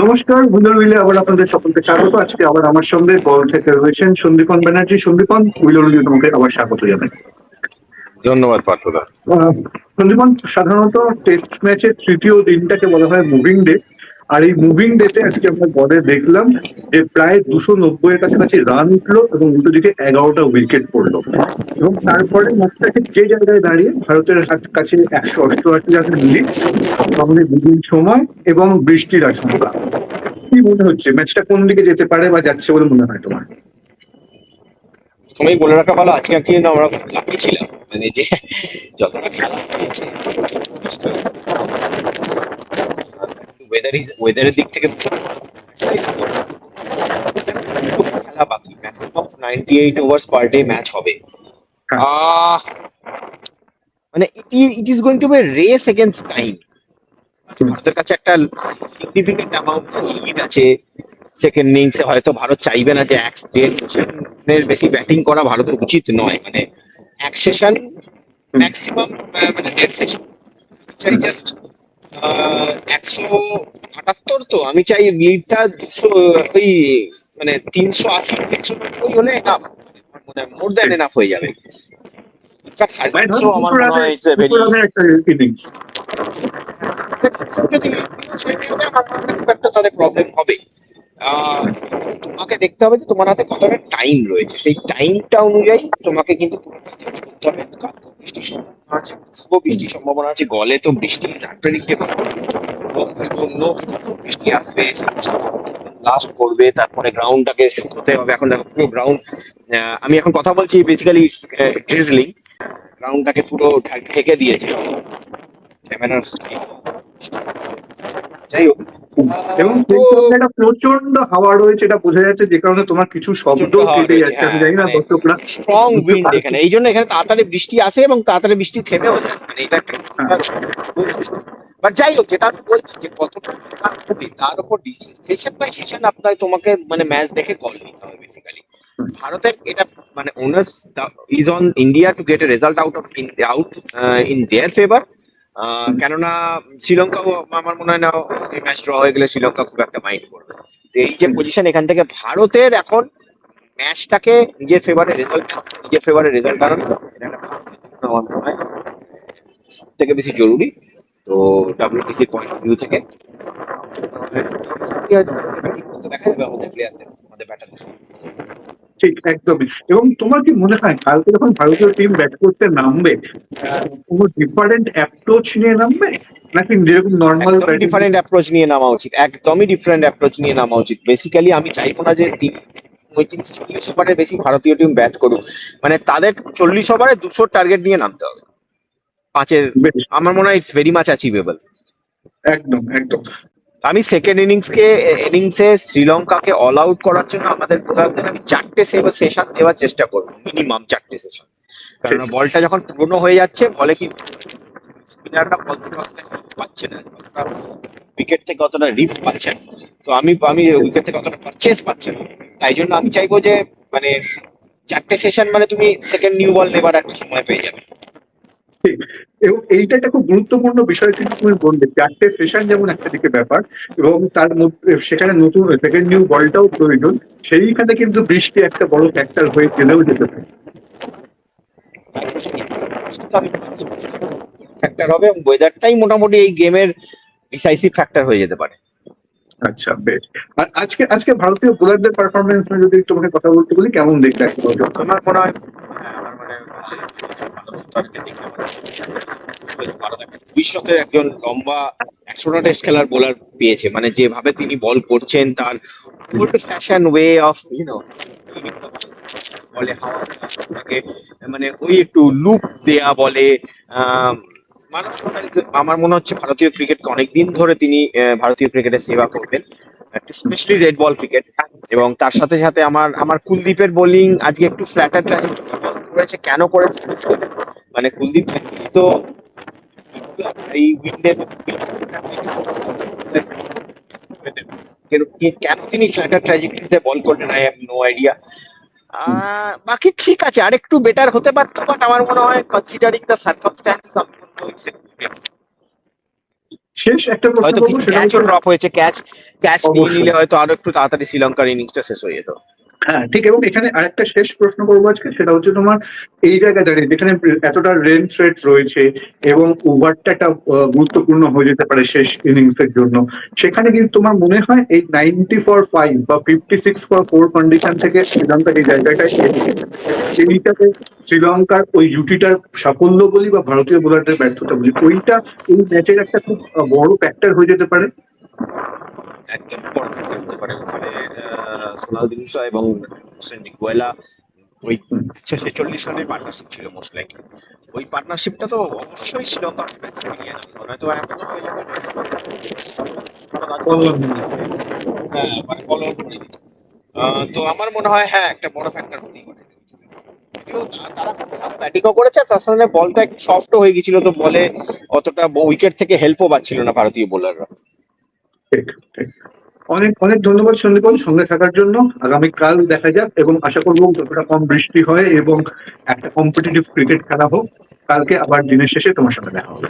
নমস্কার বন্ধুরা মিলে আবার আপনাদের সকলকে স্বাগত। আজকে আবার আমার সঙ্গে কল থেকে রয়েছেন সন্দীপন ব্যানার্জি। সন্দীপন, উইলরুলি তোমাকে আবার স্বাগত জানাই। ধন্যবাদ পার্থদা। আহ, সন্দীপন, সাধারণত টেস্ট ম্যাচের তৃতীয় দিনটাকে বলা হয় মুভিং ডে। আর এই মুভিং ডেতে আজকে আমরা পরে দেখলাম যে প্রায় 290 এর কাছাকাছি রান উঠলো এবং দুটো দিকে 11টা উইকেট পড়লো। এবং তারপরে ম্যাচটাকে যে জায়গায় দাঁড়িয়ে ভারতের কাছে 188 রানের লিড, সঙ্গে দুদিন সময় এবং বৃষ্টির আশঙ্কা। কি মনে হচ্ছে ম্যাচটা কোন দিকে যেতে পারে বা যাচ্ছে বলে মনে হয় তোমার? প্রথমেই বলে রাখা ভালো, আজকে কিন্তু আমরা খুব লাকি ছিলাম, মানে যে যতটা খেলা হয়েছে ওয়েদারের দিক থেকে খেলা বাকি, maximum 98 overs per day match হবে। হ্যাঁ, আহ মানে it is going to be race against time. ভারতের কাছে একটা সিগনিফিকেন্ট অ্যামাউন্ট লিড আছে। সেকেন্ড ইনিংসে হয়তো ভারত চাইবে না যে এক দেড় সেশনের বেশি ব্যাটিং করা ভারতের উচিত নয়, মানে এক সেশন ম্যাক্সিমাম, মানে দেড় সেশন চাই জাস্ট 178। তো আমি চাই লিডটা 200, ওই মানে 380 390 হলে এনাফ, মানে মোর দ্যান ঠিক। এনাফ হয়ে যাবে। ইনফ্যাক্ট সাড়ে মানে ধরো তিনশো আমার মনে হয় ইটস এ দুশো ভেরি, রানের একটা ইনিংস। যদি খুব একটা তাদের প্রবলেম হবে। আহ, তোমাকে দেখতে হবে যে তোমার হাতে কতটা টাইম রয়েছে, সেই টাইমটা অনুযায়ী তোমাকে কিন্তু পুরোটা ম্যানেজ করতে হবে। কালকে বৃষ্টির সম্ভাবনা আছে, শুভ বৃষ্টির সম্ভাবনা আছে, গলে তো বৃষ্টি আনপ্রেডিক্টেবল, বৃষ্টি আসবে, লাস্ট করবে, তারপরে গ্রাউন্ডটাকে শুকোতে হবে। এখন দেখো পুরো গ্রাউন্ড, আমি এখন কথা বলছি বেসিক্যালি ড্রিজলিং, গ্রাউন্ডটাকে পুরো ঢেকে দিয়েছে ক্যামেরার। যাই হোক, এবং তো সেই সঙ্গে একটা প্রচন্ড হাওয়া রয়েছে, এটা বোঝা যাচ্ছে, যে কারণে তোমার কিছু শব্দ প্রচন্ড হাওয়া কেটে রয়েছে, যাচ্ছে। আমি হ্যাঁ, জানি না মানে দর্শকরা স্ট্রং বুঝতে উইন্ড পারছে। এখানে, এই জন্য এখানে তাড়াতাড়ি বৃষ্টি আসে এবং তাড়াতাড়ি বৃষ্টি থেমেও যায়, মানে এটা একটা হ্যাঁ, বাট যাই হোক, যেটা আমি বলছি যে কতটা হবে তার উপর সেশন বাই সেশন আপনার তোমাকে মানে ম্যাচ দেখে কল নিতে হবে বেসিক্যালি। ভারতের এটা মানে onus is on India to get a result in their favour. কেননা শ্রীলঙ্কাও আমার মনে হয় না এই ম্যাচ ড্র হয়ে গেলে শ্রীলঙ্কা খুব একটা মাইন্ড করবে। তো এই যে পজিশন, এখান থেকে ভারতের এখন ম্যাচটাকে নিজের ফেভারে রেজাল্ট আনানো, এটা একটা ভারতের জন্য আমার মনে হয় থেকে বেশি জরুরি। তো ডাব্লিউটিসির পয়েন্ট অফ ভিউ থেকে ব্যাটিং করতে দেখা যাবে আমাদের প্লেয়ারদের, আমাদের ব্যাটারদের। ঠিক একদমই। এবং তোমার কি মনে হয় কালকে যখন ভারতীয় টিম ব্যাট করতে নামবে, কোনো ডিফারেন্ট অ্যাপ্রোচ নিয়ে নামবে, নাকি যেরকম নর্মাল একদমই ব্যাটিং? ডিফারেন্ট অ্যাপ্রোচ নিয়ে নামা উচিত, একদমই ডিফারেন্ট অ্যাপ্রোচ নিয়ে নামা উচিত। বেসিক্যালি আমি চাইবো না যে 35-40 ওভারের বেশি ভারতীয় টিম ব্যাট করুক, মানে তাদের 40 ওভারে 200 টার্গেট নিয়ে নামতে হবে, পাঁচের। বেশ, আমার মনে হয় ইটস ভেরি মাচ অ্যাচিভেবল। একদম একদম। আমি সেকেন্ড ইনিংসে শ্রীলঙ্কাকে অল আউট করার জন্য আমাদের বোলারদের আমি 4টে সেশন দেওয়ার চেষ্টা করবো, মিনিমাম 4টে সেশন। ঠিক কারণ বলটা যখন পুরনো হয়ে যাচ্ছে, বলে কিন্তু স্পিনাররা বল থেকে অতটা হিট পাচ্ছে না, উইকেট থেকে অতটা রিপ পাচ্ছে না। তো আমি উইকেট থেকে অতটা পারচেস পাচ্ছে না। তাই জন্য আমি চাইবো যে মানে 4টে সেশন, মানে তুমি সেকেন্ড নিউ বল নেবার একটা সময় পেয়ে যাবে। ঠিক। এবং এইটা একটা খুব গুরুত্বপূর্ণ বিষয়, কিন্তু তুমি বললে 4টে সেশন যেমন একটা দিকে ব্যাপার, এবং তার মধ্যে সেখানে নতুন সেকেন্ড নিউ বলটাও প্রয়োজন। সেইখানে কিন্তু বৃষ্টি একটা বড় ফ্যাক্টর হয়ে গেলেও যেতে পারে। ফ্যাক্টর হবে, এবং ওয়েদারটাই মোটামুটি এই গেমের ডিসাইসিভ ফ্যাক্টর হয়ে যেতে পারে। আচ্ছা, বেশ। আর আজকে আজকে ভারতীয় বোলারদের পারফরমেন্স নিয়ে যদি তোমাকে কথা বলতে বলি, কেমন দেখলে আজকে দর্শক? আমার মনে হয়, হ্যাঁ, আমার মানে ভারত একটা ভবিষ্যতের একজন লম্বা 100টা টেস্ট খেলার বোলার পেয়েছে, মানে যেভাবে তিনি বল করছেন, তার ওল্ড ফ্যাশন ওয়ে অফ বলে হাওয়া থাকে, মানে ওই একটু লুপ দেয়া বলে। আহ, মানুষ আমার মনে হচ্ছে ভারতীয় ক্রিকেটকে অনেকদিন ধরে তিনি ভারতীয় ক্রিকেটের সেবা করবেন, স্পেশালি রেড বল ক্রিকেট। এবং তার সাথে সাথে আমার আমার কুলদীপের বোলিং আজকে একটু ফ্ল্যাটার করেছে, কেন করেছে, মানে কুলদীপ তো এই উইন্ডে কেন তিনি ফ্ল্যাটার ট্র্যাজেক্টরিতে বল করলেন, আই হ্যাভ নো আইডিয়া। বাকি ঠিক আছে, আর একটু বেটার হতে পারতো, বাট আমার মনে হয় কনসিডারিং দ্য সার্কামস্ট্যান্স শেষ একটা প্রশ্ন হয়তো করবো, কিছু সেটা ক্যাচও হচ্ছে ড্রপ হয়েছে, ক্যাচ নিয়ে অবশ্যই। নিলে হয়তো আরো একটু তাড়াতাড়ি শ্রীলঙ্কার ইনিংসটা শেষ হয়ে যেত। হ্যাঁ ঠিক, এবং এখানে আরেকটা শেষ প্রশ্ন করবো আজকে, সেটা হচ্ছে তোমার এই জায়গায় দাঁড়িয়ে যেখানে এতটা রেন থ্রেট রয়েছে এবং ওভারটা একটা গুরুত্বপূর্ণ হয়ে যেতে পারে শেষ ইনিংস এর জন্য, সেখানে কিন্তু তোমার মনে হয় এই 90 for 5 বা 56 for 4 কন্ডিশন থেকে শ্রীলঙ্কার এই জায়গাটায় এইটাকে শ্রীলঙ্কার ওই জুটিটার সাফল্য বলি বা ভারতীয় বোলারদের ব্যর্থতা বলি, ওইটা এই ম্যাচের একটা খুব বড় ফ্যাক্টর হয়ে যেতে পারে। একদম বড় factor হতে পারে ওখানে। সোনাল শাহ এবং সন্দীপ গোয়েলা ওই হুম, 46 রানের পার্টনারশিপ ছিল মোস্ট লাইকলি। ওই পার্টনারশিপটা তো অবশ্যই শ্রীলঙ্কার ম্যাচ ফিরিয়ে আনবে, নয়তো এমনও হয়ে যেত যে সারা রাত বললাম। হ্যাঁ মানে কলম করে দিত। তো আমার মনে হয় হ্যাঁ একটা বড় ফ্যাক্টর হতেই পারে। যদিও তারা খুব ভালো ব্যাটিংও করেছে, আর তার সঙ্গে বলটা একটু সফট হয়ে গেছিল, তো বলে অতটা উইকেট থেকে হেল্পও পাচ্ছিল না ভারতীয় বোলাররা। ঠিক ঠিক। অনেক অনেক ধন্যবাদ সন্দীপন সঙ্গে থাকার জন্য। আগামীকাল দেখা যাক, এবং আশা করবো যতটা কম বৃষ্টি হয় এবং একটা কম্পিটিটিভ ক্রিকেট খেলা হোক। কালকে আবার দিনের শেষে তোমার সঙ্গে দেখা হবে।